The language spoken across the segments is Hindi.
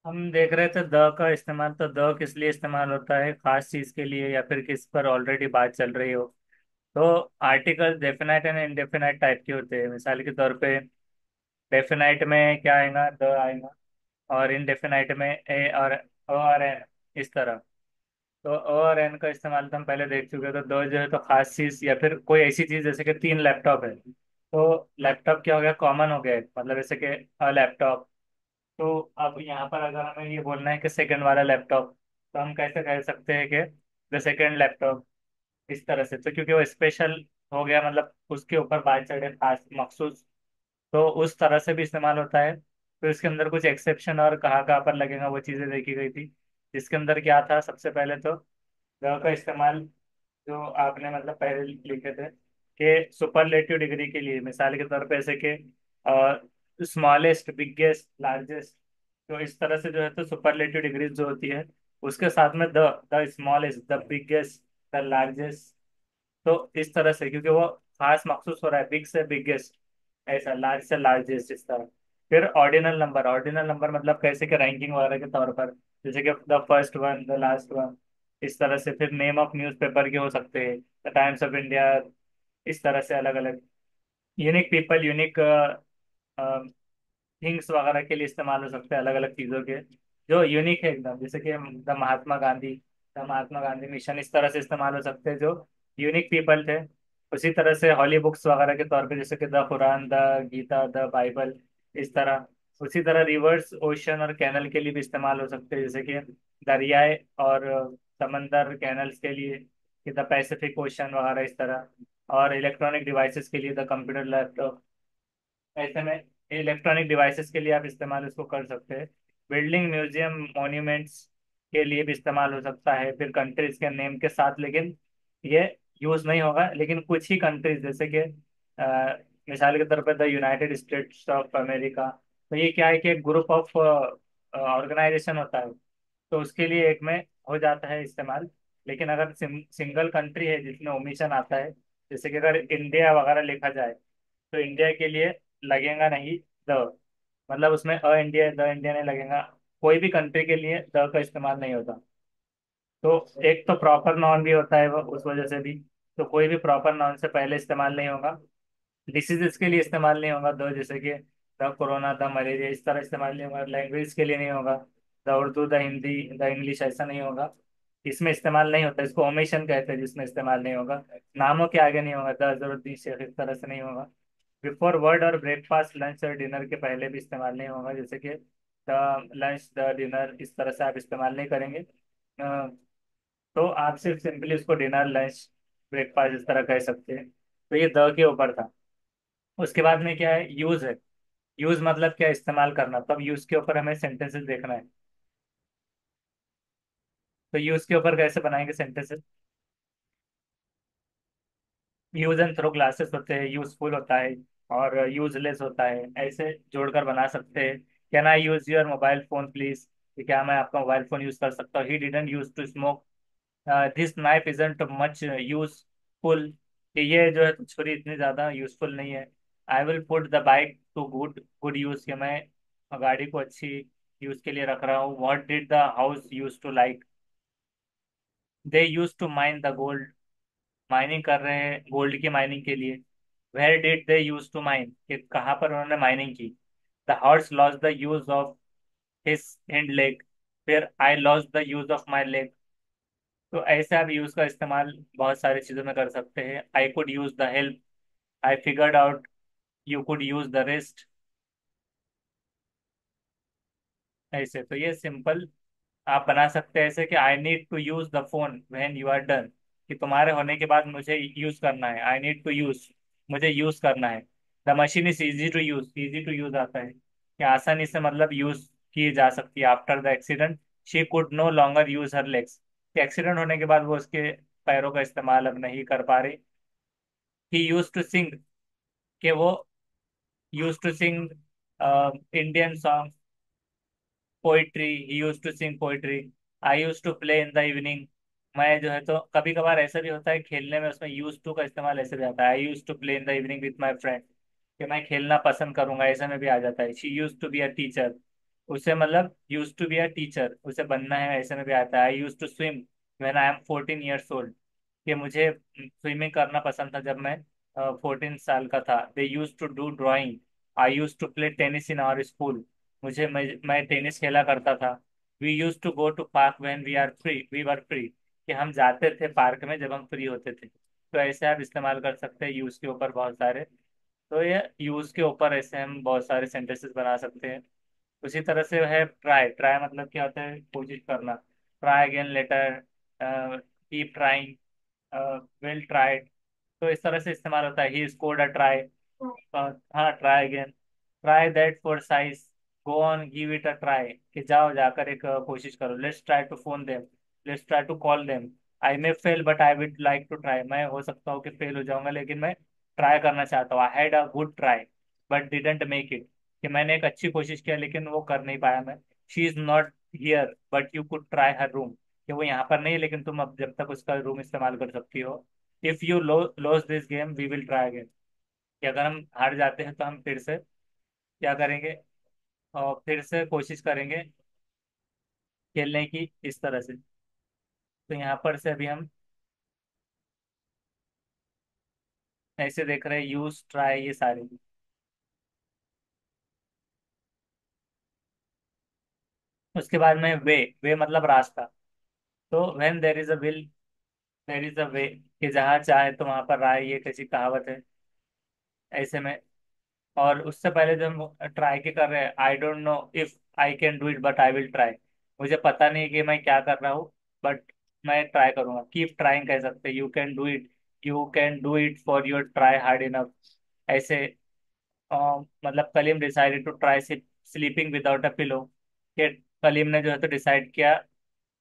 हम देख रहे थे द का इस्तेमाल। तो द किस लिए इस्तेमाल होता है, खास चीज के लिए या फिर किस पर ऑलरेडी बात चल रही हो। तो article definite and indefinite type के होते हैं। मिसाल के तौर पे डेफिनेट में क्या आएगा, द आएगा। और इनडेफिनेट में ए और एन, इस तरह। तो ओ और एन का इस्तेमाल तो हम पहले देख चुके हैं। तो दो जो है तो खास चीज या फिर कोई ऐसी चीज, जैसे कि तीन लैपटॉप है तो लैपटॉप क्या हो गया, कॉमन हो गया है। मतलब जैसे कि अ लैपटॉप। तो अब यहाँ पर अगर हमें ये बोलना है कि सेकंड वाला लैपटॉप, तो हम कैसे कह सकते हैं कि द सेकंड लैपटॉप, इस तरह से। तो क्योंकि वो स्पेशल हो गया, मतलब उसके ऊपर बात चढ़े, खास मखसूस। तो उस तरह से भी इस्तेमाल होता है। तो इसके अंदर कुछ एक्सेप्शन और कहाँ कहाँ पर लगेगा वो चीज़ें देखी गई थी। जिसके अंदर क्या था, सबसे पहले तो द का इस्तेमाल जो आपने मतलब पहले लिखे थे कि सुपरलेटिव डिग्री के लिए, मिसाल के तौर पे ऐसे कि स्मॉलेस्ट, बिगेस्ट, लार्जेस्ट। तो इस तरह से जो है तो सुपरलेटिव डिग्रीज जो होती है, उसके साथ में the smallest, the biggest, the largest. तो इस तरह से, क्योंकि वो खास मखसूस हो रहा है, बिग से बिगेस्ट, ऐसा, लार्ज से लार्जेस्ट, इस तरह। फिर ऑर्डिनल नंबर। ऑर्डिनल नंबर मतलब कैसे कि रैंकिंग वगैरह के तौर पर, जैसे कि the first one, the last one, इस तरह से। फिर नेम ऑफ न्यूज़पेपर के हो सकते हैं, द टाइम्स ऑफ इंडिया, इस तरह से अलग अलग। यूनिक पीपल, यूनिक थिंग्स वगैरह के लिए इस्तेमाल हो सकते हैं, अलग अलग चीज़ों के जो यूनिक है एकदम। जैसे कि the Mahatma Gandhi, the Mahatma Gandhi mission, इस तरह से इस्तेमाल हो सकते हैं जो यूनिक पीपल थे। उसी तरह से हॉली बुक्स वगैरह के तौर पे, जैसे कि the Quran, the Gita, the Bible, इस तरह। उसी तरह रिवर्स, ओशन और कैनल के लिए भी इस्तेमाल हो सकते हैं, जैसे कि दरियाए और समंदर, कैनल्स के लिए कि द पैसिफिक ओशन वगैरह, इस तरह। और इलेक्ट्रॉनिक डिवाइसेस के लिए द कंप्यूटर, लैपटॉप। ऐसे में इलेक्ट्रॉनिक डिवाइसेस के लिए आप इस्तेमाल इसको कर सकते हैं। बिल्डिंग, म्यूजियम, मॉन्यूमेंट्स के लिए भी इस्तेमाल हो सकता है, फिर कंट्रीज के नेम के साथ। लेकिन ये यूज नहीं होगा, लेकिन कुछ ही कंट्रीज, जैसे कि मिसाल के तौर पर the United states of America. तो ये क्या है कि एक ग्रुप ऑफ ऑर्गेनाइजेशन होता है, तो उसके लिए एक में हो जाता है इस्तेमाल। लेकिन अगर सिंगल कंट्री है जिसमें ओमिशन आता है, जैसे कि अगर इंडिया वगैरह लिखा जाए, तो इंडिया के लिए लगेगा नहीं द। मतलब उसमें इंडिया, द इंडिया नहीं लगेगा। कोई भी कंट्री के लिए द का इस्तेमाल नहीं होता। तो एक तो प्रॉपर नाउन भी होता है वो, उस वजह से भी। तो कोई भी प्रॉपर नाउन से पहले इस्तेमाल नहीं होगा। डिसीजेस के लिए इस्तेमाल नहीं होगा द, जैसे कि द कोरोना, द मलेरिया, इस तरह इस्तेमाल नहीं होगा। लैंग्वेज के लिए नहीं होगा, the Urdu, the Hindi, the English, ऐसा नहीं होगा। इसमें इस्तेमाल नहीं होता, इसको ओमिशन कहते हैं, जिसमें इस्तेमाल नहीं होगा। नामों के आगे नहीं होगा, द अजहरुद्दीन शेख, इस तरह से नहीं होगा। बिफोर वर्ड और ब्रेकफास्ट, लंच और डिनर के पहले भी इस्तेमाल नहीं होगा, जैसे कि द लंच, द डिनर, इस तरह से आप इस्तेमाल नहीं करेंगे। तो आप सिर्फ सिंपली उसको डिनर, लंच, ब्रेकफास्ट, इस तरह कह सकते हैं। तो ये द के ऊपर था। उसके बाद में क्या है, यूज है। यूज मतलब क्या, इस्तेमाल करना। तो अब यूज के ऊपर हमें सेंटेंसेस देखना है। तो यूज के ऊपर कैसे बनाएंगे sentences. Use and throw classes होते हैं, यूजफुल होता है और यूजलेस होता है, ऐसे जोड़कर बना सकते हैं। Can I use your mobile phone please, कि क्या मैं आपका मोबाइल फोन यूज कर सकता हूँ। He didn't use to smoke, this knife isn't much useful, कि ये जो है तो छुरी इतनी ज्यादा यूजफुल नहीं है। I will put the bike to good good use, कि मैं गाड़ी को अच्छी यूज के लिए रख रहा हूँ। What did the house use to like, they use to mine the gold, mining कर रहे हैं गोल्ड की माइनिंग के लिए। Where did they use to mine, कि कहाँ पर उन्होंने माइनिंग की। The horse lost the use of his hind leg, फिर I lost the use of my leg. तो ऐसे आप यूज का इस्तेमाल बहुत सारी चीजों में कर सकते हैं। I could use the help, I figured out, you could use the rest, ऐसे। तो ये सिंपल आप बना सकते हैं ऐसे कि I need to use the phone when you are done, कि तुम्हारे होने के बाद मुझे यूज करना है। आई नीड टू यूज, मुझे यूज करना है। The machine is easy to use, easy to use आता है कि आसानी से मतलब यूज की जा सकती है। After the accident she could no longer use her legs, कि एक्सीडेंट होने के बाद वो उसके पैरों का इस्तेमाल अब नहीं कर पा रही। ही यूज टू सिंग, कि वो used to sing Indian song, poetry, he used to sing poetry. I use to play in the evening, मैं जो है तो कभी कभार ऐसा भी होता है खेलने में, उसमें यूज टू का इस्तेमाल ऐसे भी आता है। I use to play in the evening with my friend, कि मैं खेलना पसंद करूंगा, ऐसे में भी आ जाता है। She use to be a teacher, उसे मतलब use to be a teacher, उसे बनना है ऐसे में भी आता है। I use to swim when I am 14 years old, कि मुझे स्विमिंग करना पसंद था जब मैं 14 साल का था। They use to do drawing, I use to play tennis in our school, मैं टेनिस खेला करता था। We use to go to park when we were free, कि हम जाते थे पार्क में जब हम फ्री होते थे। तो ऐसे आप इस्तेमाल कर सकते हैं यूज के ऊपर बहुत सारे। तो ये यूज के ऊपर ऐसे हम बहुत सारे सेंटेंसेस बना सकते हैं। उसी तरह से है ट्राई। ट्राई मतलब क्या होता है, कोशिश करना। Try again later, keep trying, well tried. तो इस तरह से इस्तेमाल होता है। ही स्कोर्ड अ ट्राई, हाँ try again. Try that for size, go on give it a try, कि जाओ जाकर एक कोशिश करो। Let's try to phone them, let's try to call them. I may fail but I would like to try, मैं हो सकता हूँ कि फेल हो जाऊंगा लेकिन मैं ट्राई करना चाहता हूँ। आई had a good try but didn't make it, कि मैंने एक अच्छी कोशिश किया लेकिन वो कर नहीं पाया मैं। She is not here but you could try her room, कि वो यहाँ पर नहीं है लेकिन तुम अब जब तक उसका रूम इस्तेमाल कर सकती हो। If you loss this game we will try again, कि अगर हम हार जाते हैं तो हम फिर से क्या करेंगे, और फिर से कोशिश करेंगे खेलने की, इस तरह से। तो यहाँ पर से अभी हम ऐसे देख रहे हैं यूज ट्राई ये सारे। उसके बाद में वे मतलब रास्ता। तो when there is a will there is a way, कि जहाँ चाहे तो वहां पर राय, ये कैसी कहावत है ऐसे में। और उससे पहले जब हम ट्राई के कर रहे हैं, I don't know if I can do it but I will try, मुझे पता नहीं कि मैं क्या कर रहा हूँ बट मैं ट्राई करूंगा। कीप ट्राइंग कह सकते हैं। You can do it, you can do it for your try hard enough, ऐसे। मतलब Kaleem decided to try sleeping without a pillow, कि कलीम ने जो है तो डिसाइड किया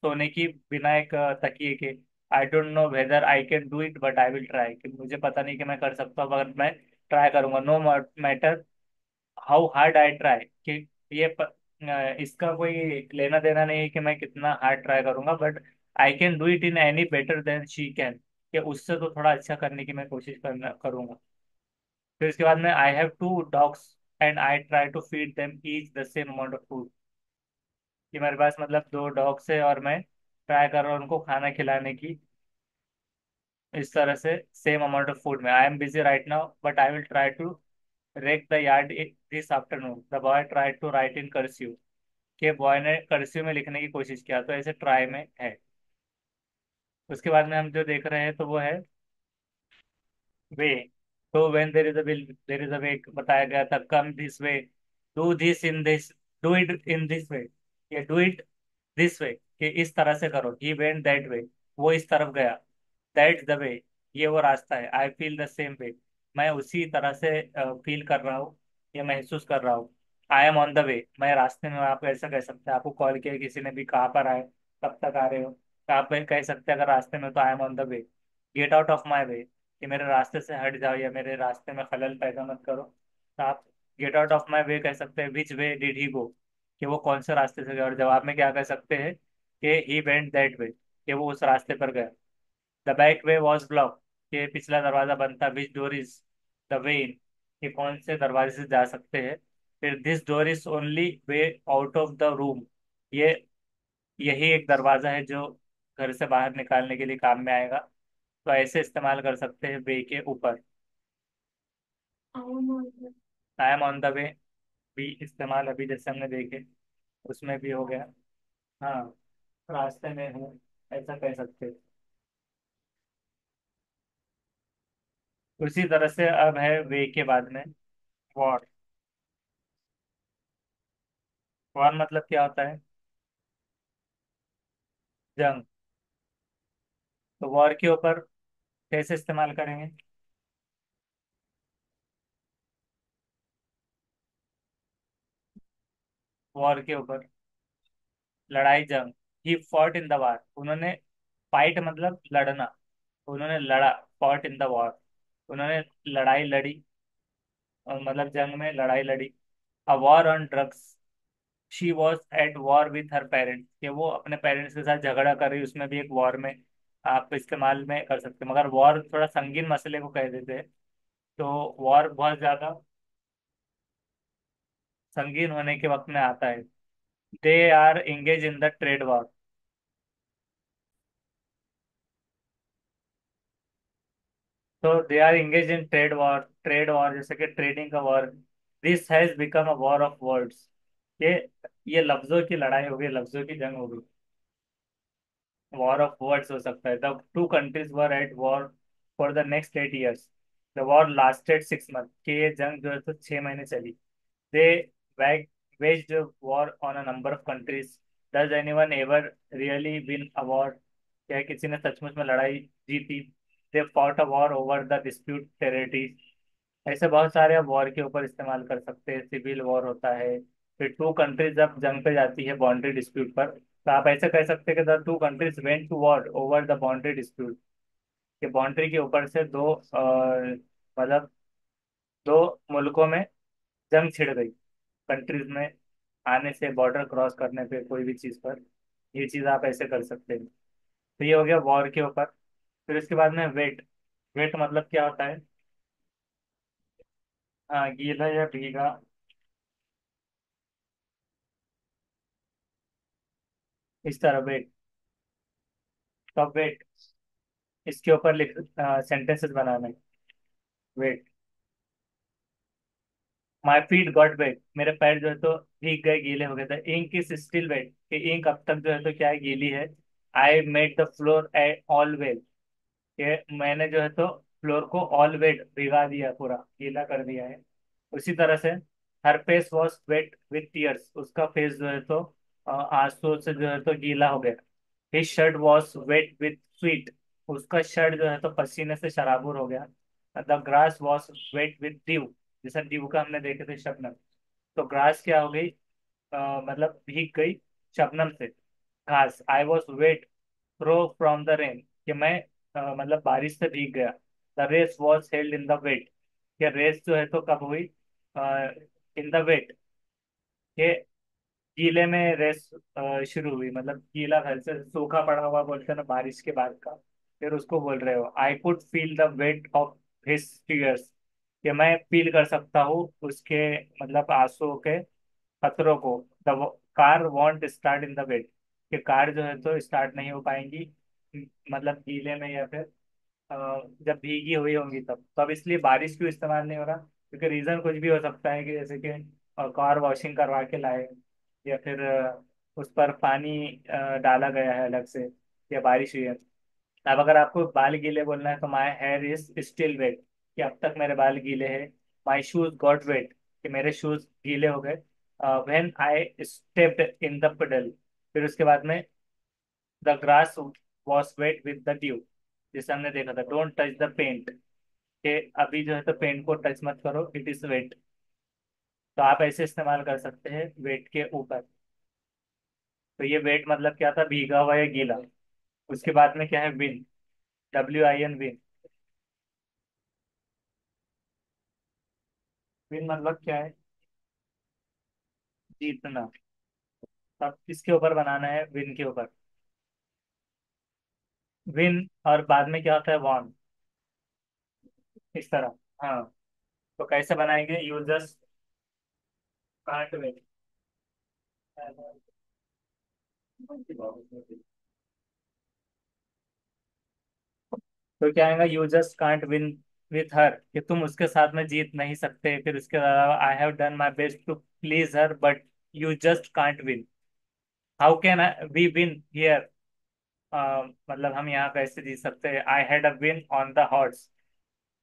सोने की बिना एक तकिए के। I don't know whether I can do it but I will try, कि मुझे पता नहीं कि मैं कर सकता हूँ मगर मैं ट्राई करूंगा। No matter how hard I try, कि इसका कोई लेना देना नहीं है कि मैं कितना हार्ड ट्राई करूंगा, but I can do it in any better than she can, कि उससे तो थोड़ा अच्छा करने की मैं कोशिश करना करूंगा। फिर इसके बाद में I have 2 dogs and I try to feed them each the same amount of food, कि मेरे पास मतलब 2 डॉग्स है और मैं ट्राई कर रहा हूँ उनको खाना खिलाने की, इस तरह से सेम अमाउंट ऑफ फूड में। I am busy right now but I will try to rake the yard this afternoon, the boy try to write in cursive, के बॉय ने कर्सिव में लिखने की कोशिश किया। तो ऐसे ट्राई में है। उसके बाद में हम जो देख रहे हैं तो वो है वे। तो when there is a will there is a way, बताया गया था come this way, do this in this, do it in this way, ये डू इट दिस वे, कि इस तरह से करो। ही वेंट दैट वे, वो इस तरफ गया। दैट्स द वे, ये वो रास्ता है। I feel the same way, मैं उसी तरह से फील कर रहा हूँ, या महसूस कर रहा हूँ। आई एम ऑन द वे, मैं रास्ते में हूँ। आप ऐसा कह सकते हैं, आपको कॉल किया किसी ने भी, कहाँ पर आए, कब तक आ रहे हो, तो आप कह सकते हैं अगर रास्ते में हो तो I am on the way. Get out of my way, कि मेरे रास्ते से हट जाओ या मेरे रास्ते में खलल पैदा मत करो, तो आप गेट आउट ऑफ माई वे कह सकते हैं। विच वे डिड ही गो, कि वो कौन से रास्ते से गया। और जवाब में क्या कह सकते हैं कि ही वेंट दैट वे, कि वो उस रास्ते पर गया। The back way was block, कि पिछला दरवाजा बंद था। विच डोर इज द वे इन, कि कौन से दरवाजे से जा सकते हैं। फिर this door is only way out of the room, ये यही एक दरवाजा है जो घर से बाहर निकालने के लिए काम में आएगा। तो ऐसे इस्तेमाल कर सकते हैं वे के ऊपर। आई एम ऑन द वे भी इस्तेमाल अभी जैसे हमने देखे उसमें भी हो गया। हाँ, रास्ते में हूँ, ऐसा कह सकते हैं। उसी तरह से अब है वे के बाद में वॉर। वॉर मतलब क्या होता है, जंग। तो वॉर के ऊपर कैसे इस्तेमाल करेंगे, वॉर के ऊपर, लड़ाई जंग। He fought in the war, उन्होंने, फाइट मतलब लड़ना, उन्होंने लड़ा। फॉट इन द वॉर, उन्होंने लड़ाई लड़ी, और मतलब जंग में लड़ाई लड़ी। A war on drugs, she was at war with her parents, कि वो अपने पेरेंट्स के साथ झगड़ा कर रही, उसमें भी एक वॉर में आप इस्तेमाल में कर सकते हैं। मगर वॉर थोड़ा संगीन मसले को कह देते हैं, तो वॉर बहुत ज्यादा संगीन होने के वक्त में आता है। They are engage in the trade war. तो they are engage in trade war जैसे कि ट्रेडिंग का war. This has become a war of words. ये ये लफ्जों की लड़ाई हो गई, लफ्जों की जंग हो गई। वॉर ऑफ वर्ड्स हो सकता है। The two countries were at war for the next 8 years। The war lasted 6 months। कि ये जंग जो है तो 6 महीने चली। दे वैग waged war on a number of countries। Does anyone ever really win a war? क्या किसी ने सचमुच में लड़ाई जीती? They fought a war over the dispute territories। ऐसे बहुत सारे वॉर के ऊपर इस्तेमाल कर सकते हैं। सिविल वॉर होता है। फिर टू कंट्रीज जब जंग पे जाती है बाउंड्री डिस्प्यूट पर, तो आप ऐसे कह सकते हैं कि the two countries went to war over the boundary dispute. कि बाउंड्री के ऊपर से दो मतलब दो मुल्कों में जंग छिड़ गई। कंट्रीज में आने से, बॉर्डर क्रॉस करने पे, कोई भी चीज पर ये चीज आप ऐसे कर सकते हैं। तो ये हो गया वॉर के ऊपर। फिर इसके बाद में वेट। वेट मतलब क्या होता है? हाँ, गीला या भीगा। इस तरह वेट। तो वेट, इसके ऊपर लिख सेंटेंसेस बनाना है। Wet. My feet got wet. मेरे पैर जो है तो भीग गए, गीले हो गए थे। Ink is still wet. कि इंक अब तक जो है तो क्या है, गीली है। I made the floor all wet. कि मैंने जो है तो फ्लोर को ऑल वेट भिगा दिया, पूरा गीला कर दिया है। उसी तरह से her face was wet with tears. उसका फेस जो है तो आंसू से जो है तो गीला हो गया। His shirt was wet with sweat. उसका शर्ट जो है तो पसीने से शराबुर हो गया। The grass was wet with dew. जैसे ड्यू का हमने देखे थे शबनम। तो ग्रास क्या हो गई? मतलब भीग गई शबनम से घास। I was wet through from the rain. कि मैं मतलब बारिश से भीग गया। The race was held in the wet. कि रेस जो है तो कब हुई? In the wet. के गीले में रेस शुरू हुई। मतलब गीला घर से सूखा पड़ा हुआ बोलते हैं ना बारिश के बाद का। फिर उसको बोल रहे हो I could feel the weight of his tears. कि मैं फील कर सकता हूँ उसके मतलब आंसुओं के खतरों को। The car won't start in the wet. कि कार जो है तो स्टार्ट नहीं हो पाएंगी मतलब गीले में, या फिर अ, जब भीगी हुई होंगी तब। तो अब इसलिए बारिश क्यों इस्तेमाल नहीं हो रहा? क्योंकि रीजन कुछ भी हो सकता है, कि जैसे कि कार वॉशिंग करवा के लाए, या फिर उस पर पानी डाला गया है अलग से, या बारिश हुई है। अब अगर आपको बाल गीले बोलना है तो my hair is still wet. कि अब तक मेरे बाल गीले हैं। My shoes got wet. कि मेरे शूज गीले हो गए when I stepped in the puddle. फिर उसके बाद में the grass was wet with the dew. जैसे हमने देखा था डोंट टच द पेंट। के अभी जो है तो पेंट को टच मत करो, इट इज वेट। तो आप ऐसे इस्तेमाल कर सकते हैं वेट के ऊपर। तो ये वेट मतलब क्या था? भीगा हुआ या गीला। उसके बाद में क्या है? विन। WIN win. विन मतलब क्या है? जीतना। अब किसके ऊपर बनाना है? विन के ऊपर। विन और बाद में क्या होता है? वॉन। इस तरह। हाँ। तो कैसे बनाएंगे? You just can't win. तो क्या आएगा? You just can't win with her. कि तुम उसके साथ में जीत नहीं सकते। फिर उसके अलावा I have done my best to please her but you just can't win. How can we win here? मतलब हम यहाँ कैसे जीत सकते हैं? I had a win on the horse.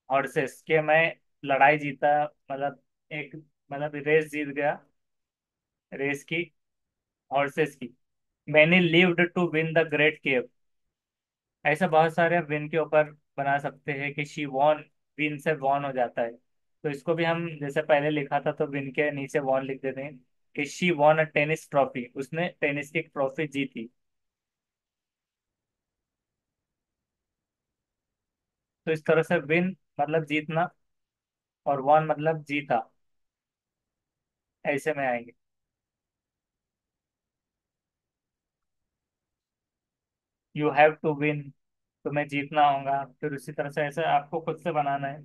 Horses के मैं लड़ाई जीता, मतलब एक मतलब रेस जीत गया। रेस की, हॉर्सेस की। मैंने lived to win the great cave. ऐसे बहुत सारे विन के ऊपर बना सकते हैं कि शी वॉन। विन से वॉन हो जाता है। तो इसको भी हम जैसे पहले लिखा था तो विन के नीचे वॉन लिख देते हैं। कि she von a tennis trophy. उसने टेनिस की एक ट्रॉफी जीती। तो इस तरह से विन मतलब जीतना, और वॉन मतलब जीता। ऐसे में आएंगे। You have to win. तुम्हें जीतना होगा। फिर उसी तरह से ऐसे आपको खुद से बनाना है।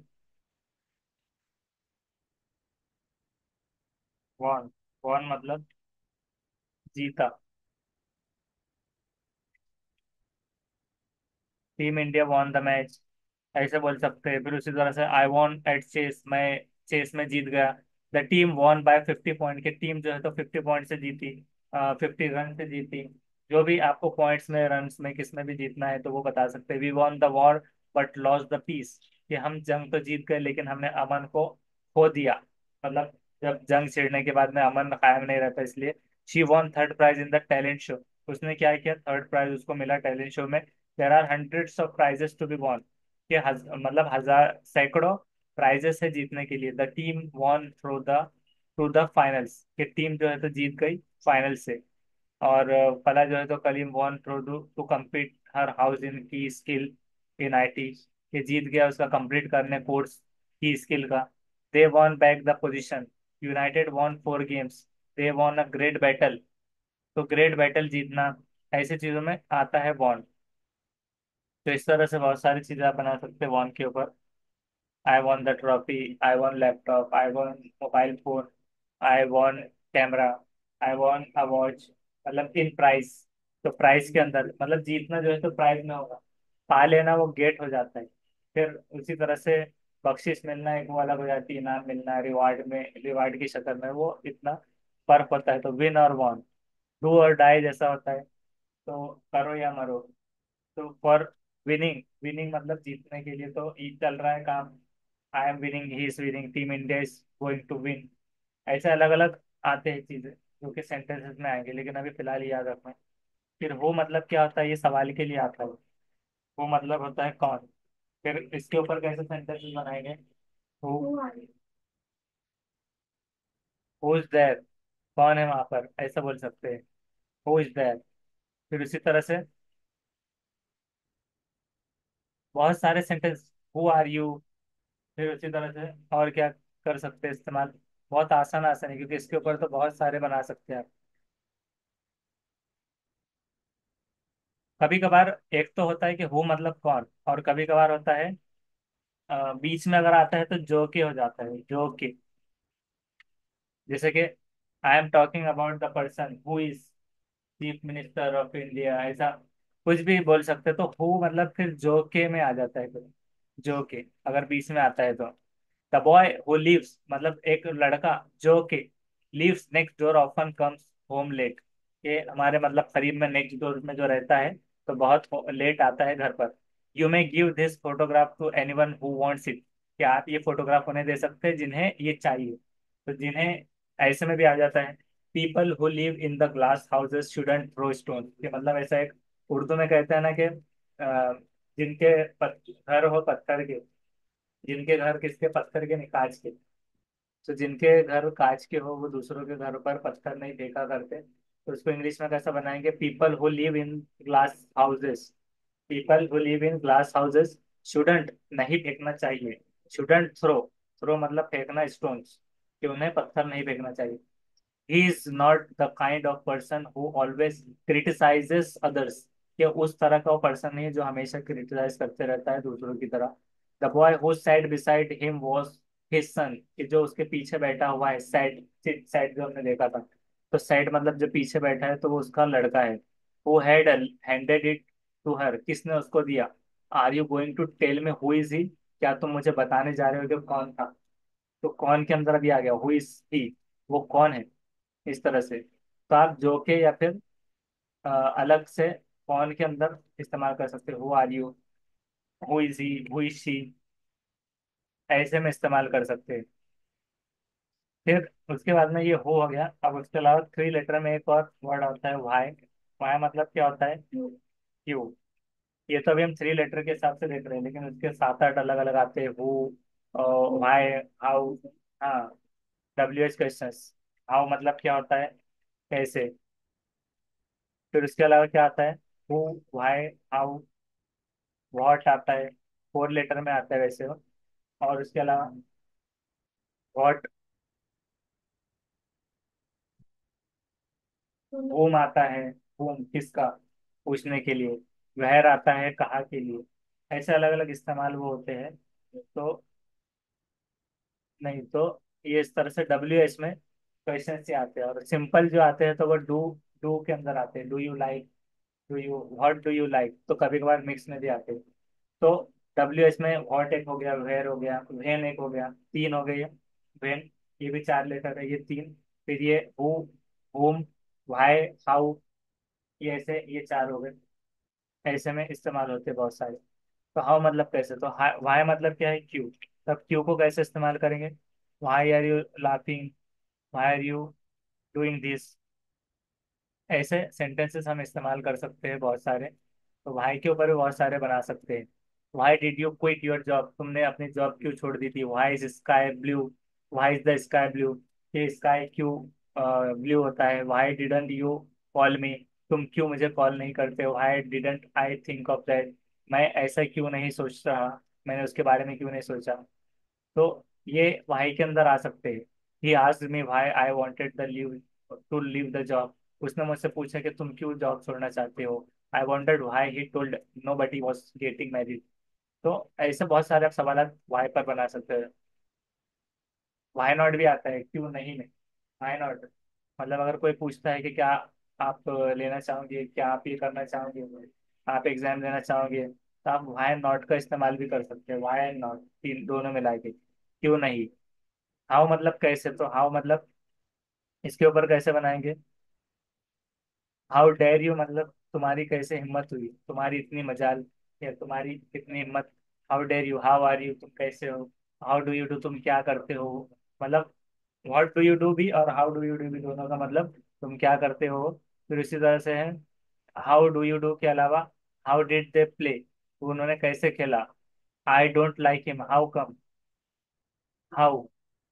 वॉन। वॉन मतलब जीता। Team India won the match, ऐसे बोल सकते हैं। फिर उसी तरह से आई वॉन एट चेस, मैं चेस में जीत गया। The team won by 50 point, की टीम जो है तो 50 पॉइंट से जीती, 50 रन से जीती। जो भी आपको पॉइंट्स में, रन्स में, किस में भी जीतना है तो वो बता सकते हैं। We won the war but loss the peace, कि हम जंग तो जीत गए लेकिन हमने अमन को खो दिया। मतलब जब जंग छिड़ने के बाद में अमन कायम नहीं रहता, इसलिए। She won third prize in the talent show, उसने क्या किया, थर्ड प्राइज उसको मिला टैलेंट शो में। There are hundreds of prizes to be won, के मतलब हजार, सैकड़ों प्राइजेस है जीतने के लिए। The team won through the finals, कि टीम जो है तो जीत गई फाइनल से। और फला जो है तो Kaleem won through to compete her house in की स्किल इन आईटी, ये जीत गया उसका कंप्लीट करने कोर्स की स्किल का। They won back the position, United won 4 games, they won a great battle, तो ग्रेट बैटल जीतना, ऐसी चीजों में आता है वॉन। तो इस तरह से बहुत सारी चीजें आप बना सकते हैं वॉन के ऊपर। I won the trophy, I won laptop, I won mobile phone, I won camera, I won a watch, मतलब इन प्राइस। तो प्राइस के अंदर मतलब जीतना जो है तो प्राइस में होगा, पा लेना वो गेट हो जाता है। फिर उसी तरह से बख्शिश मिलना एक वो अलग हो जाती है, इनाम मिलना रिवार्ड में, रिवार्ड की शक्ल में, वो इतना फर्क होता है। तो विन और वॉन, डू और डाई जैसा होता है। तो करो या मरो। तो फॉर विनिंग, विनिंग मतलब जीतने के लिए, तो ये चल रहा है काम। I am winning, he is winning, team India is going to win. ऐसे अलग अलग आते हैं चीजें जो कि सेंटेंसेस में आएंगे, लेकिन अभी फिलहाल ये याद रखना है। फिर वो मतलब क्या होता है, ये सवाल के लिए आता है। वो मतलब होता है कौन। फिर इसके ऊपर कैसे सेंटेंसेस बनाएंगे, हु, हु इज देयर, कौन है वहां पर, ऐसा बोल सकते हैं, हु इज देयर। फिर उसी तरह से बहुत सारे सेंटेंस, हु आर यू। फिर उसी तरह से और क्या कर सकते हैं इस्तेमाल, बहुत आसान आसान है, क्योंकि इसके ऊपर तो बहुत सारे बना सकते हैं आप। कभी कभार एक तो होता है कि हु मतलब कौन, और कभी कभार होता है बीच में अगर आता है तो जो के हो जाता है, जो के। जैसे कि I am talking about the person who is chief minister of India, ऐसा कुछ भी बोल सकते हैं। तो हु मतलब फिर जो के में आ जाता है फिर, जो के अगर बीच में आता है तो। द बॉय हु लिव्स मतलब एक लड़का जो कि lives next door often comes home late, ये हमारे मतलब करीब में नेक्स्ट डोर में जो रहता है तो बहुत लेट आता है घर पर। You may give this photograph to anyone who wants it, क्या आप ये फोटोग्राफ उन्हें दे सकते हैं जिन्हें ये चाहिए। तो जिन्हें, ऐसे में भी आ जाता है। People who live in the glass houses shouldn't throw stone, ये मतलब ऐसा एक उर्दू में कहते हैं ना कि जिनके घर हो पत्थर के, जिनके घर किसके, पत्थर के नहीं, कांच के। तो जिनके घर कांच के हो वो दूसरों के घर पर पत्थर नहीं फेंका करते। तो उसको इंग्लिश में कैसा बनाएंगे, people who live in glass houses, people who live in glass houses shouldn't नहीं फेंकना चाहिए, शुडंट थ्रो, थ्रो मतलब फेंकना स्टोन्स, कि उन्हें पत्थर नहीं फेंकना चाहिए। He is not the kind of person who always criticises others, कि उस तरह का वो पर्सन नहीं है जो हमेशा क्रिटिसाइज करते रहता है दूसरों की तरह। The boy who sat beside him was his son, कि जो उसके पीछे बैठा हुआ है, सैट, सैट जो हमने देखा था। तो सैट मतलब जो पीछे बैठा है तो वो उसका लड़का है। Who had handed it to her, किसने उसको दिया। Are you going to tell me who is he, क्या तुम मुझे बताने जा रहे हो कि कौन था। तो कौन के अंदर अभी आ गया, हु इज ही, वो कौन है। इस तरह से तो आप जो के या फिर अलग से कौन के अंदर इस्तेमाल कर सकते हो, who are you, who is he, who is she, ऐसे में इस्तेमाल कर सकते हैं। फिर उसके बाद में ये हो गया। अब उसके अलावा 3 लेटर में एक और वर्ड आता है वाई। वाई मतलब क्या होता है, क्यू। ये तो अभी हम 3 लेटर के हिसाब से देख रहे हैं, लेकिन उसके 7 8 अलग अलग आते हैं, हु, वाई, हाउ। हाँ, WH क्वेश्चंस। हाउ मतलब क्या होता है, कैसे। फिर उसके अलावा क्या आता है, हु, वाई, हाउ, व्हाट आता है, 4 लेटर में आता है वैसे वो। और उसके अलावा व्हाट, whom आता है, whom किसका, पूछने के लिए। वह आता है कहाँ के लिए। ऐसे अलग अलग इस्तेमाल वो होते हैं। तो नहीं तो ये इस तरह से WH में क्वेश्चन से आते हैं, और सिंपल जो आते हैं तो वो डू डू के अंदर आते हैं, do you like, do you, what do you like, तो कभी कभार मिक्स में भी आते हैं। तो डब्ल्यू एच में व्हाट एक हो गया, वेयर हो गया, वेन एक हो गया, तीन हो गए, वेन, ये भी चार लेटर है, ये तीन। फिर ये हु, whom, व्हाई, हाउ, ये ऐसे ये चार हो गए। ऐसे में इस्तेमाल होते हैं बहुत सारे। तो हाउ मतलब कैसे, तो वाई मतलब क्या है, क्यों। तब क्यों को कैसे इस्तेमाल करेंगे, why are you laughing, why are you doing this. ऐसे सेंटेंसेस हम इस्तेमाल कर सकते हैं बहुत सारे। तो वाई के ऊपर भी बहुत सारे बना सकते हैं। Why did you quit your job, तुमने अपनी जॉब क्यों छोड़ दी थी, why is sky blue, why is the sky blue, ये स्काई क्यों ब्लू होता है। Why didn't you call me, तुम क्यों मुझे कॉल नहीं करते, why didn't I think of that, मैं ऐसा क्यों नहीं सोच रहा, मैंने उसके बारे में क्यों नहीं सोचा। तो ये वाई के अंदर आ सकते हैं। He asked me why I wanted the leave, to leave the job, उसने मुझसे पूछा कि तुम क्यों जॉब छोड़ना चाहते हो। I wanted why he told nobody was getting married. तो ऐसे बहुत सारे आप सवाल वाई पर बना सकते हैं। व्हाई नॉट भी आता है, क्यों नहीं में, व्हाई नॉट। मतलब अगर कोई पूछता है कि क्या आप लेना चाहोगे, क्या आप ये करना चाहोगे, आप एग्जाम देना चाहोगे, तो आप व्हाई नॉट का इस्तेमाल भी कर सकते हैं, व्हाई एंड नॉट, तीन दोनों मिला के, क्यों नहीं। हाउ मतलब कैसे, तो हाउ मतलब इसके ऊपर कैसे बनाएंगे, हाउ डेयर यू मतलब तुम्हारी कैसे हिम्मत हुई, तुम्हारी इतनी मजाल, या तुम्हारी कितनी हिम्मत। How dare you, how are you, तुम कैसे हो। हाउ डू यू डू, तुम क्या करते हो। मतलब व्हाट डू यू डू भी और हाउ डू यू डू भी दोनों का मतलब तुम क्या करते हो। फिर इसी तरह से है, हाउ डू यू डू के अलावा हाउ डिड दे प्ले, उन्होंने कैसे खेला। I don't like him, how come. How,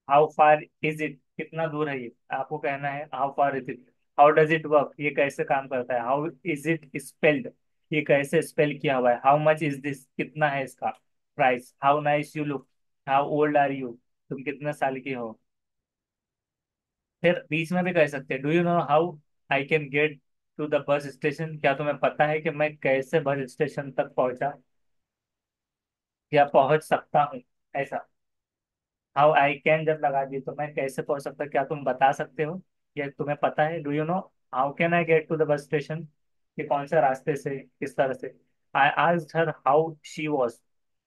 how far is it, कितना दूर है ये, आपको कहना है how far is it. How does it work, ये कैसे काम करता है। हाउ इज इट स्पेल्ड, ये कैसे स्पेल किया हुआ है। हाउ मच इज दिस, कितना है इसका price. How nice you look, how old are you, तुम कितने साल की हो। फिर बीच में भी कह सकते हैं, do you know how I can get to the bus station, क्या तुम्हें पता है कि मैं कैसे बस स्टेशन तक पहुंचा या पहुंच सकता हूँ, ऐसा। हाउ आई कैन जब लगा दी तो मैं कैसे पहुंच सकता, क्या तुम बता सकते हो, ये तुम्हें पता है। Do you know how can I get to the bus station, कि कौन से रास्ते से, किस तरह से। I asked her how she was,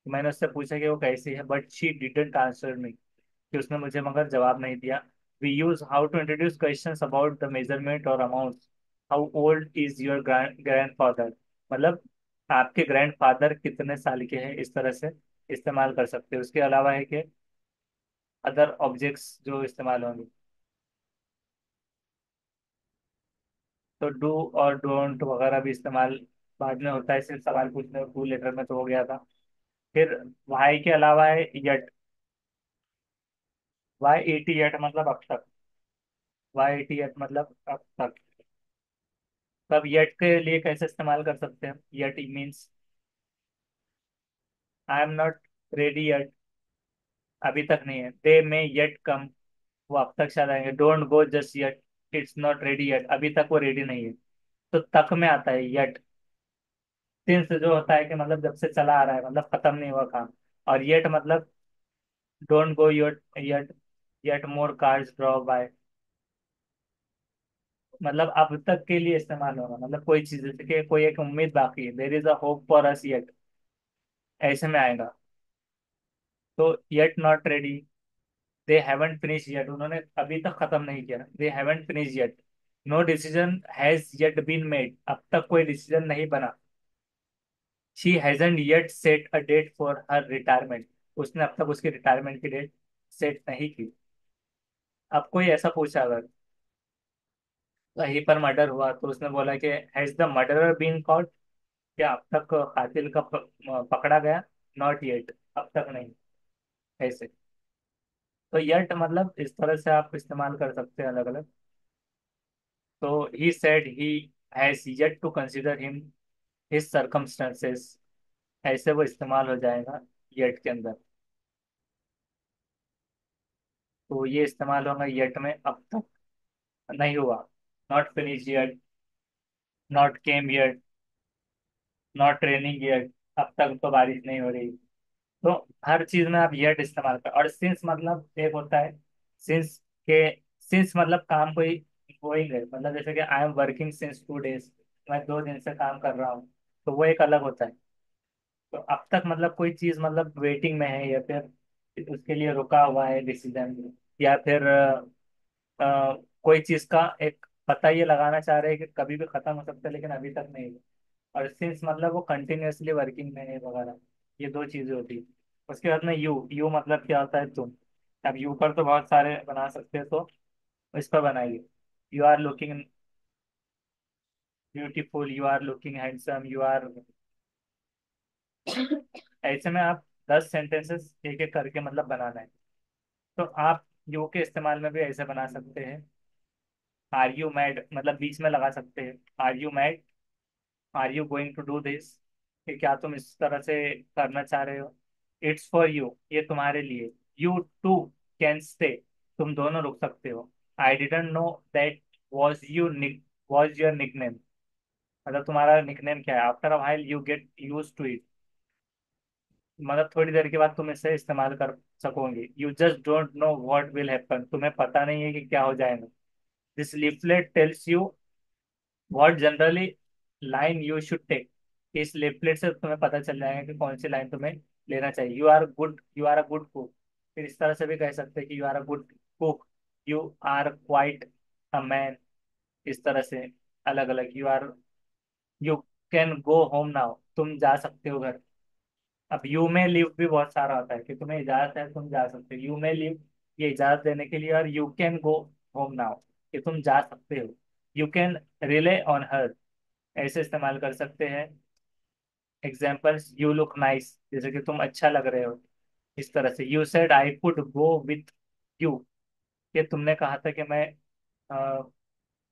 मैंने उससे पूछा कि वो कैसी है, but she didn't answer me, कि उसने मुझे मगर जवाब नहीं दिया। We use how to introduce questions about the measurement और amount. How old is your grandfather, मतलब आपके ग्रैंड फादर कितने साल के हैं, इस तरह से इस्तेमाल कर सकते हैं। उसके अलावा है कि अदर ऑब्जेक्ट्स जो इस्तेमाल होंगे, तो डू और डोंट वगैरह भी इस्तेमाल बाद में होता है, सिर्फ सवाल पूछने टू लेटर में तो हो गया था। फिर वाई के अलावा है यट, वाई एटी यट मतलब अब तक, वाई एटी यट मतलब अब तक। तब यट के लिए कैसे इस्तेमाल कर सकते हैं, yet means I am not ready yet, अभी तक नहीं है। दे मे यट कम, वो अब तक शायद आएंगे। Don't go just yet, it's not ready yet, अभी तक वो रेडी नहीं है। तो तक में आता है यट। सिंस जो होता है कि मतलब जब से चला आ रहा है, मतलब खत्म नहीं हुआ काम। और येट मतलब don't go vote yet, yet more cars draw bye, मतलब अब तक के लिए इस्तेमाल होगा, मतलब कोई चीज जैसे कि कोई एक उम्मीद बाकी है, there is a hope for us yet, ऐसे में आएगा। तो yet not ready, they haven't finish yet, उन्होंने अभी तक खत्म नहीं किया, they haven't finish yet. No decision has yet been made, अब तक कोई डिसीजन नहीं बना। She hasn't yet set a date for her retirement, उसने अब तक उसकी रिटायरमेंट की डेट सेट नहीं की। अब कोई ऐसा पूछा अगर कहीं पर मर्डर हुआ, तो उसने बोला कि has the murderer been caught, क्या अब तक कातिल का पकड़ा गया। नॉट येट, अब तक नहीं, ऐसे। तो येट मतलब इस तरह से आप इस्तेमाल कर सकते हैं अलग अलग। तो he said he has yet to consider him his circumstances, ऐसे वो इस्तेमाल हो जाएगा येट के अंदर। तो ये इस्तेमाल होगा येट में, अब तक नहीं हुआ, not finish yet, not came yet, not raining yet, अब तक तो बारिश नहीं हो रही। तो हर चीज में आप येट इस्तेमाल कर। और सिंस मतलब एक होता है, सिंस के, सिंस मतलब काम कोई गोइंग है, मतलब जैसे कि I am working since 2 days, मैं 2 दिन से काम कर रहा हूँ, तो वो एक अलग होता है। तो अब तक मतलब कोई चीज मतलब वेटिंग में है, या फिर उसके लिए रुका हुआ है डिसीजन, या फिर कोई चीज का एक पता ये लगाना चाह रहे हैं कि कभी भी खत्म हो सकता है लेकिन अभी तक नहीं है। और सिंस मतलब वो कंटिन्यूअसली वर्किंग में है वगैरह, ये दो चीजें होती है। उसके बाद में यू, यू मतलब क्या होता है तुम। अब यू पर तो बहुत सारे बना सकते हो, तो इस पर बनाइए। You are looking beautiful, you are looking handsome, you are. ऐसे में आप 10 सेंटेंसेस एक एक करके मतलब बनाना है। तो आप यू के इस्तेमाल में भी ऐसे बना सकते हैं। आर यू मैड, मतलब बीच में लगा सकते हैं। Are you mad, are you going to do this, कि क्या तुम इस तरह से करना चाह रहे हो। इट्स फॉर यू, ये तुम्हारे लिए। यू टू कैन स्टे, तुम दोनों रुक सकते हो। I didn't know that was your nickname, मतलब तुम्हारा निकनेम क्या है। After a while you get use to it, मतलब थोड़ी देर के बाद तुम इसे इस्तेमाल कर सकोगे। You just don't know what will happen, तुम्हें पता नहीं है कि क्या हो जाएगा। This leaflet tells you what generally line you should take, इस लिफलेट से तुम्हें पता चल जाएगा कि कौन सी लाइन तुम्हें लेना चाहिए। You are good, you are a good cook, फिर इस तरह से भी कह सकते हैं कि you are a good cook, you are quite a man, इस तरह से अलग अलग। You are, you can go home now, तुम जा सकते हो घर। अब यू में लीव भी बहुत सारा होता है कि तुम्हें इजाजत है तुम जा सकते हो। यू में लीव, ये इजाजत देने के लिए। और you can go home now, कि तुम जा सकते हो। You can relay on her, ऐसे इस्तेमाल कर सकते हैं। एग्जाम्पल्स, यू लुक नाइस, जैसे कि तुम अच्छा लग रहे हो, इस तरह से। You said I could go with you, ये तुमने कहा था कि अ,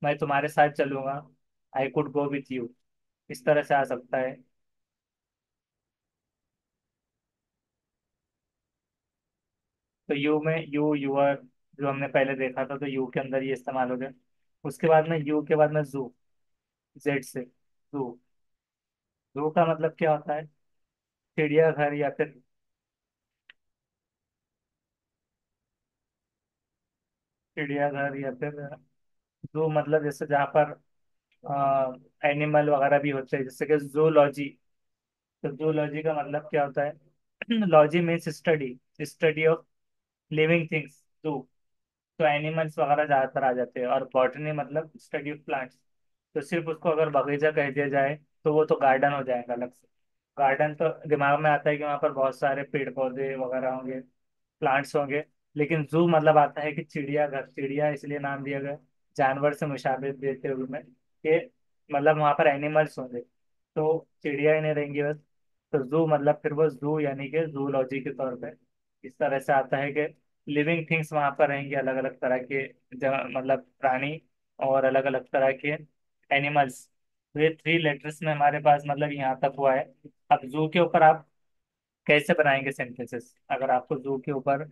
मैं तुम्हारे साथ चलूंगा। I could go with you, इस तरह से आ सकता है। तो यू में यू, यूर, जो हमने पहले देखा था, तो यू के अंदर ये इस्तेमाल हो गया। उसके बाद में यू के बाद में जू, जेड से जू। जू का मतलब क्या होता है, चिड़ियाघर, या फिर चिड़ियाघर, या फिर जू मतलब जैसे जहाँ पर एनिमल वगैरह भी होते हैं, जैसे कि जूलॉजी। तो जूलॉजी का मतलब क्या होता है, logy means study, study of living things. जू, तो एनिमल्स वगैरह ज्यादातर आ जाते हैं। और बॉटनी मतलब स्टडी ऑफ प्लांट्स। तो सिर्फ उसको अगर बगीचा कह दिया जाए तो वो तो गार्डन हो जाएगा अलग से। गार्डन तो दिमाग में आता है कि वहाँ पर बहुत सारे पेड़ पौधे वगैरह होंगे, प्लांट्स होंगे। लेकिन जू मतलब आता है कि चिड़ियाघर, चिड़िया इसलिए नाम दिया गया जानवर से मुशाबिह देते हुए में, कि मतलब वहाँ पर एनिमल्स होंगे, तो चिड़िया ही नहीं रहेंगी बस। तो जू मतलब फिर वो जू यानी कि जूलॉजी के तौर पे इस तरह से आता है कि लिविंग थिंग्स वहाँ पर रहेंगे, अलग अलग तरह के मतलब प्राणी, और अलग अलग तरह के एनिमल्स। तो ये 3 लेटर्स में हमारे पास मतलब यहाँ तक हुआ है। अब जू के ऊपर आप कैसे बनाएंगे सेंटेंसेस, अगर आपको जू के ऊपर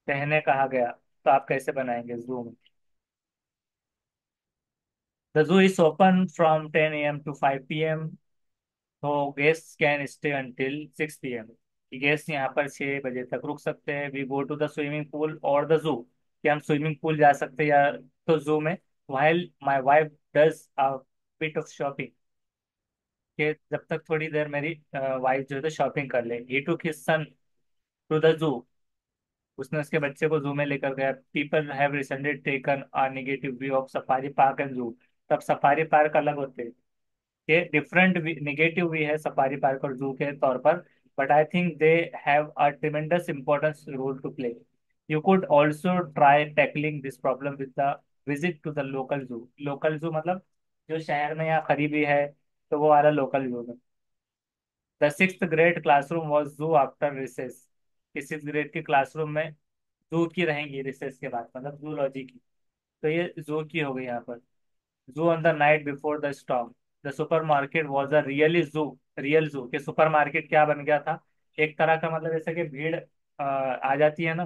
कहने कहा गया तो आप कैसे बनाएंगे जू में। The zoo is open from 10 a.m. to 5 p.m. तो guest can stay until 6 p.m. Guest यहाँ पर 6 बजे तक रुक सकते हैं। We go to the swimming pool और द जू, कि हम स्विमिंग पूल जा सकते हैं या तो जू में। While my wife does a bit of shopping, कि जब तक थोड़ी देर मेरी वाइफ जो है तो शॉपिंग कर ले। He took his son to the zoo, उसने उसके बच्चे को जू में लेकर गया। People have recently taken a negative view of safari park and zoo, तब सफारी पार्क अलग होते हैं, ये डिफरेंट निगेटिव भी है सफारी पार्क और जू के तौर पर। But I think they have a tremendous importance role to play. You could also try tackling this problem with the visit to the local zoo. Local zoo मतलब जो शहर में यहाँ करीबी है, तो वो वाला लोकल जू में। The 6th grade classroom was जू आफ्टर रिसेस, इस 6th ग्रेड के क्लासरूम में जू की रहेंगी रिसेस के बाद, मतलब जूलॉजी की। तो ये जू की हो गई यहाँ पर। जू on the night before the storm, the super market was a really जू, रियल जू, के सुपर मार्केट क्या बन गया था, एक तरह का, मतलब जैसे कि भीड़ आ जाती है ना,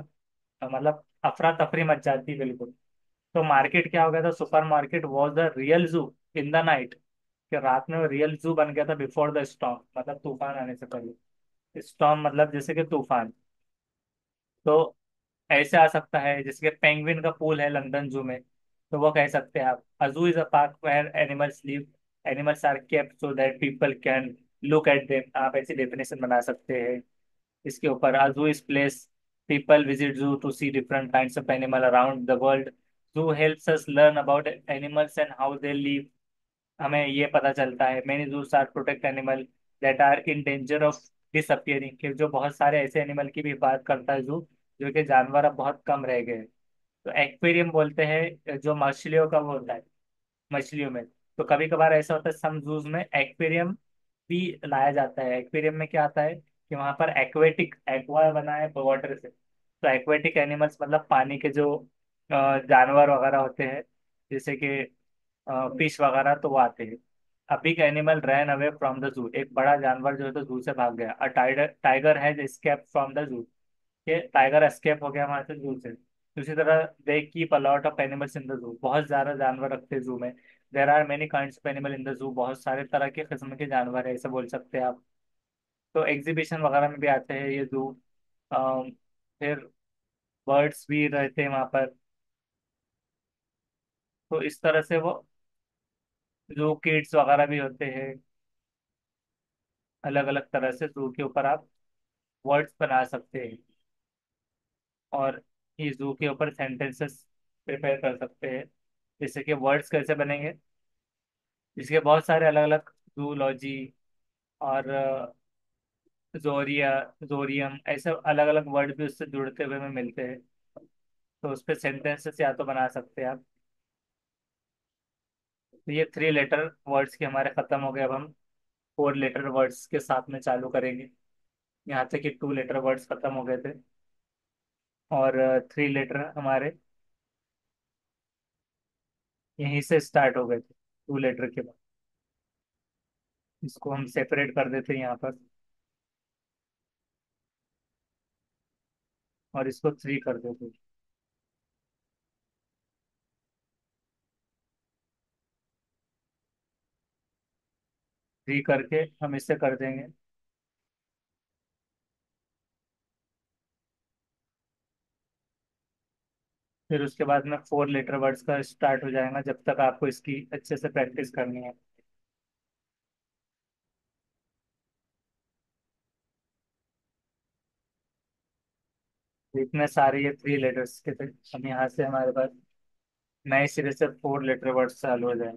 मतलब अफरा तफरी मच जाती है बिल्कुल। तो मार्केट क्या हो गया था, super market was the real जू इन द नाइट, कि रात में वो रियल जू बन गया था बिफोर द स्टॉर्म, मतलब तूफान आने से पहले। स्टॉर्म मतलब जैसे कि तूफान। तो ऐसे आ सकता है जैसे कि पेंगुइन का पूल है लंदन जू में, तो वो कह सकते हैं आप, a zoo is a park where animals live, animals are kept so that people can look at them, आप ऐसी डेफिनेशन बना सकते हैं। इसके ऊपर zoo is place people visit zoo to see different kinds of animal around the world. Zoo helps us learn about animals and how they live, हमें ये पता चलता है many zoos are protect animal that are in danger of disappearing, कि जो बहुत सारे ऐसे एनिमल की भी बात करता है जू, जो कि जानवर अब बहुत कम रह गए हैं। तो एक्वेरियम बोलते हैं जो मछलियों का वो होता है, मछलियों में। तो कभी कभार ऐसा होता है सम जूज में एक्वेरियम भी लाया जाता है। एक्वेरियम में क्या आता है कि वहां पर एक्वेटिक, एक्वा बना है वाटर से, तो एक्वेटिक एनिमल्स मतलब पानी के जो जानवर वगैरह होते हैं, जैसे कि फिश वगैरह, तो वो आते हैं। A big animal ran away from the zoo, एक बड़ा जानवर जो है तो जू से भाग गया। A tiger tiger has escape from the zoo, ये टाइगर एस्केप हो गया वहां से जू से। उसी तरह they keep a lot of animals in the zoo, बहुत ज्यादा जानवर रखते हैं जू में। There are many kinds of animal in the zoo, बहुत सारे तरह के किस्म के जानवर है, ऐसे बोल सकते हैं आप। तो एग्जीबिशन वगैरह में भी आते हैं ये जू। फिर बर्ड्स भी रहते हैं वहां पर। तो इस तरह से वो जू किड्स वगैरह भी होते हैं। अलग अलग तरह से जू के ऊपर आप वर्ड्स बना सकते हैं, और ये जू के ऊपर सेंटेंसेस प्रिपेयर कर सकते हैं। जैसे कि वर्ड्स कैसे बनेंगे, इसके बहुत सारे अलग अलग जूलॉजी और जोरिया, जोरियम, ऐसे अलग अलग वर्ड भी उससे जुड़ते हुए हमें मिलते हैं। तो उस पर सेंटेंसेस या तो बना सकते हैं आप। तो ये 3 लेटर वर्ड्स के हमारे खत्म हो गए, अब हम 4 लेटर वर्ड्स के साथ में चालू करेंगे। यहाँ तक कि 2 लेटर वर्ड्स खत्म हो गए थे, और 3 लेटर हमारे यहीं से स्टार्ट हो गए थे, 2 लेटर के बाद। इसको हम सेपरेट कर देते हैं यहाँ पर, और इसको 3 कर देते हैं। 3 करके हम इससे कर देंगे। फिर उसके बाद में 4 लेटर वर्ड्स का स्टार्ट हो जाएगा, जब तक आपको इसकी अच्छे से प्रैक्टिस करनी है। तो इतने सारे ये 3 लेटर्स के थे, हम यहाँ से हमारे पास नए सिरे से 4 लेटर वर्ड्स चालू हो जाए।